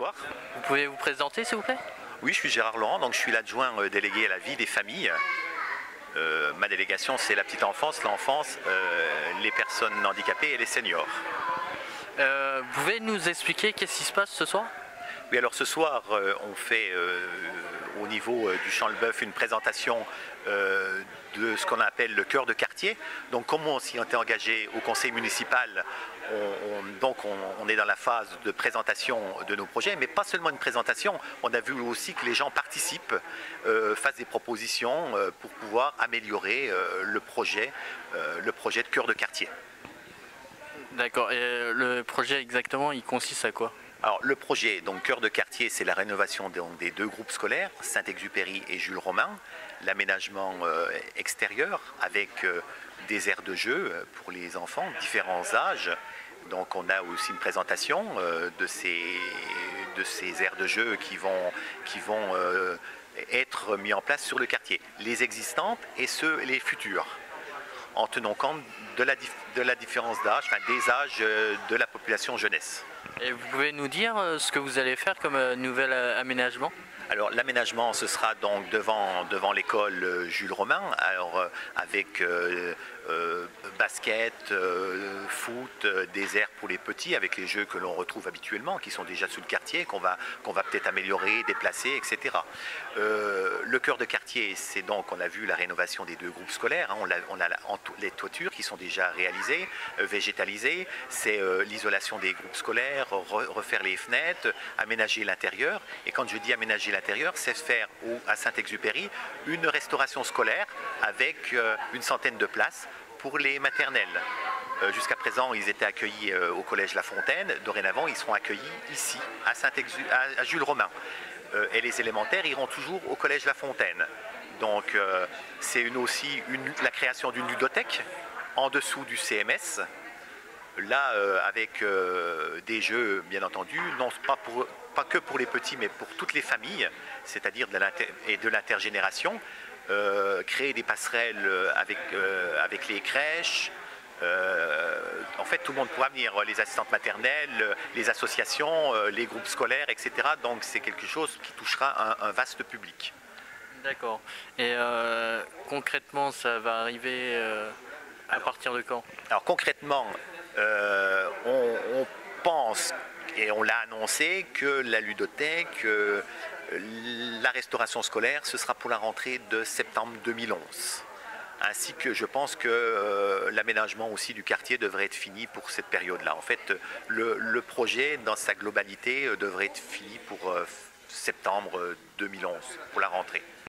territoire. Vous pouvez vous présenter s'il vous plaît? Oui, je suis Gérard Laurent, donc je suis l'adjoint délégué à la vie des familles. Ma délégation, c'est la petite enfance, l'enfance, les personnes handicapées et les seniors. Vous pouvez nous expliquer qu'est-ce qui se passe ce soir? Oui, alors ce soir, on fait au niveau du Champ-le-Bœuf une présentation de ce qu'on appelle le cœur de quartier. Donc comme on s'y était engagé au conseil municipal, on est dans la phase de présentation de nos projets, mais pas seulement une présentation, on a vu aussi que les gens participent, fassent des propositions pour pouvoir améliorer le projet de cœur de quartier. D'accord, et le projet exactement, il consiste à quoi? Alors le projet, donc cœur de quartier, c'est la rénovation des deux groupes scolaires, Saint-Exupéry et Jules Romain, l'aménagement extérieur avec des aires de jeu pour les enfants, différents âges. Donc on a aussi une présentation de ces aires de jeu qui vont être mis en place sur le quartier, les existantes et les futures, en tenant compte de la différence d'âge, enfin des âges de la population jeunesse. Et vous pouvez nous dire ce que vous allez faire comme nouvel aménagement? Alors l'aménagement, ce sera donc devant l'école Jules Romain, alors avec basket, foot, des aires pour les petits avec les jeux que l'on retrouve habituellement, qui sont déjà sous le quartier, qu'on va peut-être améliorer, déplacer, etc. Le cœur de quartier, c'est donc, on a vu la rénovation des deux groupes scolaires, hein, on a les toitures qui sont déjà réalisées, végétalisées, c'est l'isolation des groupes scolaires, refaire les fenêtres, aménager l'intérieur. Et quand je dis aménager l'intérieur, c'est faire à Saint-Exupéry une restauration scolaire avec une centaine de places pour les maternelles. Jusqu'à présent, ils étaient accueillis au collège La Fontaine. Dorénavant, ils seront accueillis ici, à Jules Romain. Et les élémentaires iront toujours au collège La Fontaine. Donc, c'est aussi la création d'une ludothèque en dessous du CMS. Là, avec des jeux, bien entendu, non pas que pour les petits, mais pour toutes les familles, c'est-à-dire de l'intergénération, créer des passerelles avec les crèches. En fait, tout le monde pourra venir, les assistantes maternelles, les associations, les groupes scolaires, etc. Donc, c'est quelque chose qui touchera un vaste public. D'accord. Et concrètement, ça va arriver à partir de quand? Alors concrètement, on pense, et on l'a annoncé, que la ludothèque, la restauration scolaire, ce sera pour la rentrée de septembre 2011. Ainsi que je pense que l'aménagement aussi du quartier devrait être fini pour cette période-là. En fait, le projet dans sa globalité devrait être fini pour septembre 2011, pour la rentrée.